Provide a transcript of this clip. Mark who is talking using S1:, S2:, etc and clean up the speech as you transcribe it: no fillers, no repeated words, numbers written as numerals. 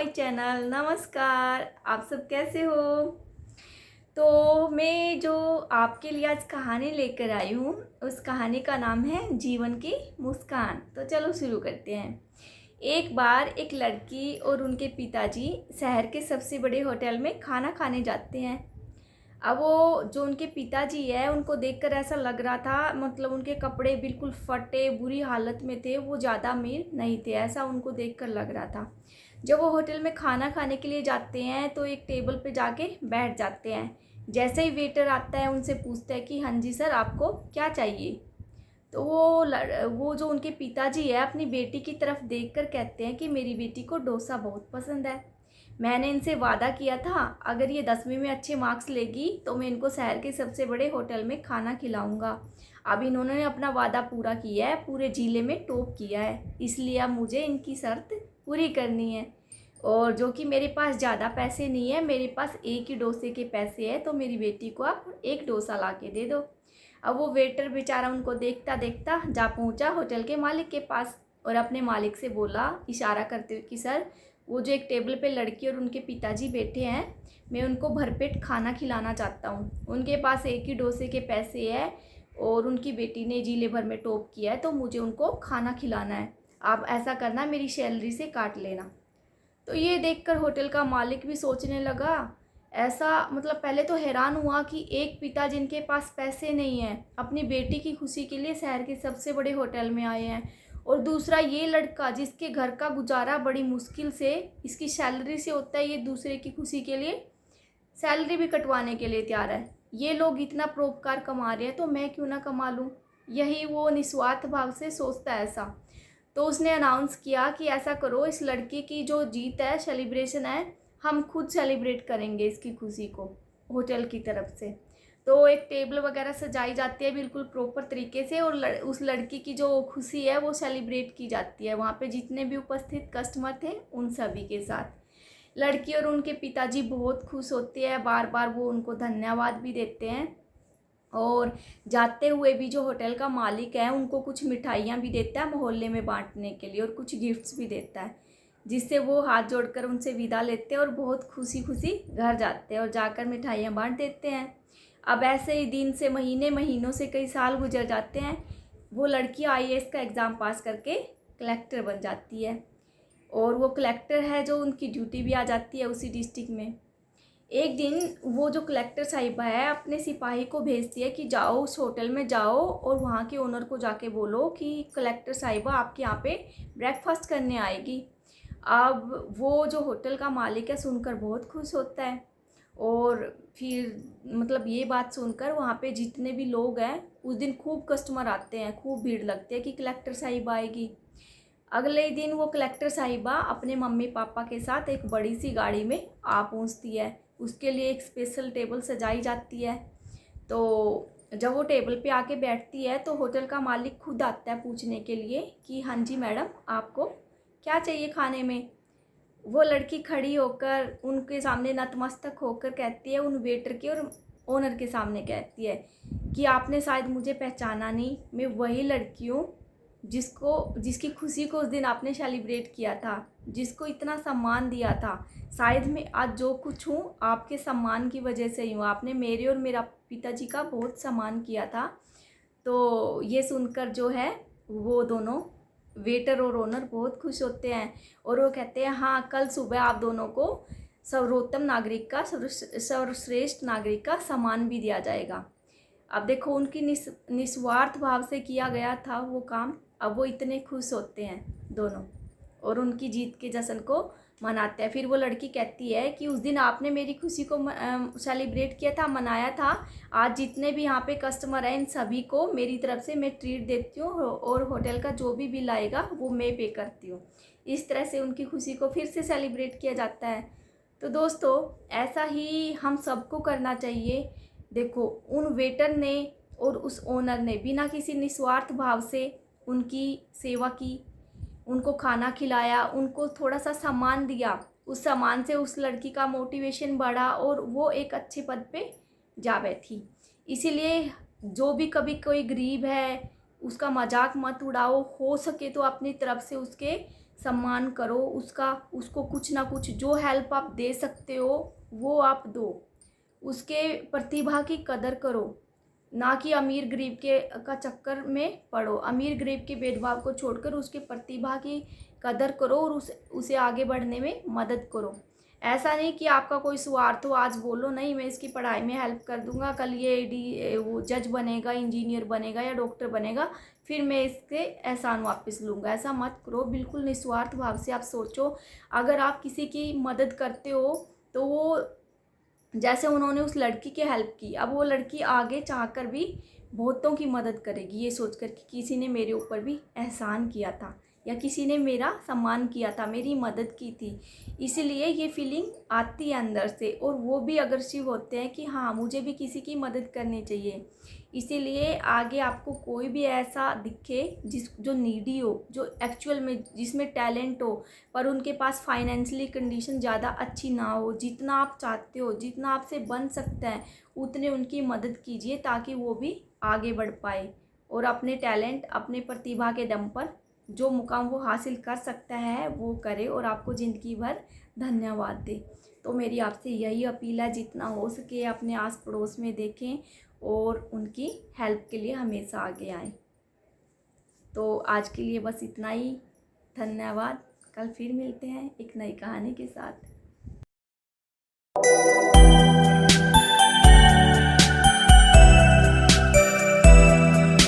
S1: My channel. नमस्कार, आप सब कैसे हो? तो मैं जो आपके लिए आज कहानी लेकर आई हूँ, उस कहानी का नाम है जीवन की मुस्कान। तो चलो शुरू करते हैं। एक बार एक लड़की और उनके पिताजी शहर के सबसे बड़े होटल में खाना खाने जाते हैं। अब वो जो उनके पिताजी है उनको देखकर ऐसा लग रहा था, मतलब उनके कपड़े बिल्कुल फटे बुरी हालत में थे, वो ज़्यादा अमीर नहीं थे, ऐसा उनको देखकर लग रहा था। जब वो होटल में खाना खाने के लिए जाते हैं तो एक टेबल पे जाके बैठ जाते हैं। जैसे ही वेटर आता है उनसे पूछता है कि हाँ जी सर, आपको क्या चाहिए। तो वो जो उनके पिताजी है अपनी बेटी की तरफ देखकर कहते हैं कि मेरी बेटी को डोसा बहुत पसंद है। मैंने इनसे वादा किया था, अगर ये 10वीं में अच्छे मार्क्स लेगी तो मैं इनको शहर के सबसे बड़े होटल में खाना खिलाऊंगा। अब इन्होंने अपना वादा पूरा किया है, पूरे ज़िले में टॉप किया है, इसलिए अब मुझे इनकी शर्त पूरी करनी है। और जो कि मेरे पास ज़्यादा पैसे नहीं है, मेरे पास एक ही डोसे के पैसे हैं, तो मेरी बेटी को आप एक डोसा ला के दे दो। अब वो वेटर बेचारा उनको देखता देखता जा पहुंचा होटल के मालिक के पास और अपने मालिक से बोला, इशारा करते हुए कि सर, वो जो एक टेबल पे लड़की और उनके पिताजी बैठे हैं, मैं उनको भरपेट खाना खिलाना चाहता हूँ। उनके पास एक ही डोसे के पैसे हैं और उनकी बेटी ने जिले भर में टॉप किया है, तो मुझे उनको खाना खिलाना है। आप ऐसा करना, मेरी सैलरी से काट लेना। तो ये देखकर होटल का मालिक भी सोचने लगा, ऐसा मतलब पहले तो हैरान हुआ कि एक पिता जिनके पास पैसे नहीं हैं अपनी बेटी की खुशी के लिए शहर के सबसे बड़े होटल में आए हैं, और दूसरा ये लड़का जिसके घर का गुजारा बड़ी मुश्किल से इसकी सैलरी से होता है, ये दूसरे की खुशी के लिए सैलरी भी कटवाने के लिए तैयार है। ये लोग इतना परोपकार कमा रहे हैं तो मैं क्यों ना कमा लूँ। यही वो निस्वार्थ भाव से सोचता है ऐसा। तो उसने अनाउंस किया कि ऐसा करो, इस लड़की की जो जीत है, सेलिब्रेशन है, हम खुद सेलिब्रेट करेंगे इसकी खुशी को होटल की तरफ से। तो एक टेबल वगैरह सजाई जाती है बिल्कुल प्रॉपर तरीके से, और उस लड़की की जो खुशी है वो सेलिब्रेट की जाती है वहाँ पे जितने भी उपस्थित कस्टमर थे उन सभी के साथ। लड़की और उनके पिताजी बहुत खुश होते हैं, बार बार वो उनको धन्यवाद भी देते हैं, और जाते हुए भी जो होटल का मालिक है उनको कुछ मिठाइयाँ भी देता है मोहल्ले में बांटने के लिए, और कुछ गिफ्ट्स भी देता है, जिससे वो हाथ जोड़कर उनसे विदा लेते हैं और बहुत खुशी खुशी घर जाते हैं और जाकर मिठाइयाँ बांट देते हैं। अब ऐसे ही दिन से महीने, महीनों से कई साल गुजर जाते हैं। वो लड़की आईएएस का एग्ज़ाम पास करके कलेक्टर बन जाती है, और वो कलेक्टर है जो उनकी ड्यूटी भी आ जाती है उसी डिस्ट्रिक्ट में। एक दिन वो जो कलेक्टर साहिबा है अपने सिपाही को भेजती है कि जाओ उस होटल में जाओ और वहाँ के ओनर को जाके बोलो कि कलेक्टर साहिबा आपके यहाँ पे ब्रेकफास्ट करने आएगी। अब वो जो होटल का मालिक है सुनकर बहुत खुश होता है, और फिर मतलब ये बात सुनकर वहाँ पे जितने भी लोग हैं, उस दिन खूब कस्टमर आते हैं, खूब भीड़ लगती है कि कलेक्टर साहिबा आएगी। अगले ही दिन वो कलेक्टर साहिबा अपने मम्मी पापा के साथ एक बड़ी सी गाड़ी में आ पहुंचती है। उसके लिए एक स्पेशल टेबल सजाई जाती है। तो जब वो टेबल पे आके बैठती है तो होटल का मालिक खुद आता है पूछने के लिए कि हाँ जी मैडम, आपको क्या चाहिए खाने में। वो लड़की खड़ी होकर उनके सामने नतमस्तक होकर कहती है, उन वेटर के और ओनर के सामने कहती है कि आपने शायद मुझे पहचाना नहीं, मैं वही लड़की हूँ जिसकी खुशी को उस दिन आपने सेलिब्रेट किया था, जिसको इतना सम्मान दिया था। शायद मैं आज जो कुछ हूँ आपके सम्मान की वजह से ही हूँ, आपने मेरे और मेरा पिताजी का बहुत सम्मान किया था। तो ये सुनकर जो है वो दोनों वेटर और ओनर बहुत खुश होते हैं, और वो कहते हैं हाँ, कल सुबह आप दोनों को सर्वोत्तम नागरिक का, सर्वश्रेष्ठ नागरिक का सम्मान भी दिया जाएगा। अब देखो उनकी निस्वार्थ भाव से किया गया था वो काम। अब वो इतने खुश होते हैं दोनों, और उनकी जीत के जश्न को मनाते हैं। फिर वो लड़की कहती है कि उस दिन आपने मेरी खुशी को सेलिब्रेट किया था, मनाया था, आज जितने भी यहाँ पे कस्टमर हैं इन सभी को मेरी तरफ से मैं ट्रीट देती हूँ, और होटल का जो भी बिल आएगा वो मैं पे करती हूँ। इस तरह से उनकी खुशी को फिर से सेलिब्रेट किया जाता है। तो दोस्तों, ऐसा ही हम सबको करना चाहिए। देखो, उन वेटर ने और उस ओनर ने बिना किसी निस्वार्थ भाव से उनकी सेवा की, उनको खाना खिलाया, उनको थोड़ा सा सम्मान दिया। उस सम्मान से उस लड़की का मोटिवेशन बढ़ा और वो एक अच्छे पद पे जा बैठी। इसीलिए जो भी कभी कोई गरीब है उसका मजाक मत उड़ाओ, हो सके तो अपनी तरफ से उसके सम्मान करो उसका, उसको कुछ ना कुछ जो हेल्प आप दे सकते हो वो आप दो, उसके प्रतिभा की कदर करो, ना कि अमीर गरीब के का चक्कर में पड़ो। अमीर गरीब के भेदभाव को छोड़कर उसके प्रतिभा की कदर करो और उसे आगे बढ़ने में मदद करो। ऐसा नहीं कि आपका कोई स्वार्थ हो, आज बोलो नहीं मैं इसकी पढ़ाई में हेल्प कर दूंगा, कल ये वो जज बनेगा, इंजीनियर बनेगा या डॉक्टर बनेगा, फिर मैं इसके एहसान वापस लूँगा। ऐसा मत करो, बिल्कुल निस्वार्थ भाव से आप सोचो। अगर आप किसी की मदद करते हो तो वो, जैसे उन्होंने उस लड़की की हेल्प की, अब वो लड़की आगे चाहकर भी बहुतों की मदद करेगी, ये सोचकर कि किसी ने मेरे ऊपर भी एहसान किया था या किसी ने मेरा सम्मान किया था, मेरी मदद की थी। इसीलिए ये फीलिंग आती है अंदर से, और वो भी अग्रेसिव होते हैं कि हाँ मुझे भी किसी की मदद करनी चाहिए। इसीलिए आगे आपको कोई भी ऐसा दिखे जो नीडी हो, जो एक्चुअल में जिसमें टैलेंट हो, पर उनके पास फाइनेंशियली कंडीशन ज़्यादा अच्छी ना हो, जितना आप चाहते हो, जितना आपसे बन सकता है उतने उनकी मदद कीजिए, ताकि वो भी आगे बढ़ पाए और अपने टैलेंट, अपने प्रतिभा के दम पर जो मुकाम वो हासिल कर सकता है वो करे और आपको ज़िंदगी भर धन्यवाद दे। तो मेरी आपसे यही अपील है, जितना हो सके अपने आस पड़ोस में देखें और उनकी हेल्प के लिए हमेशा आगे आएँ। तो आज के लिए बस इतना ही। धन्यवाद। कल फिर मिलते हैं एक नई कहानी के साथ।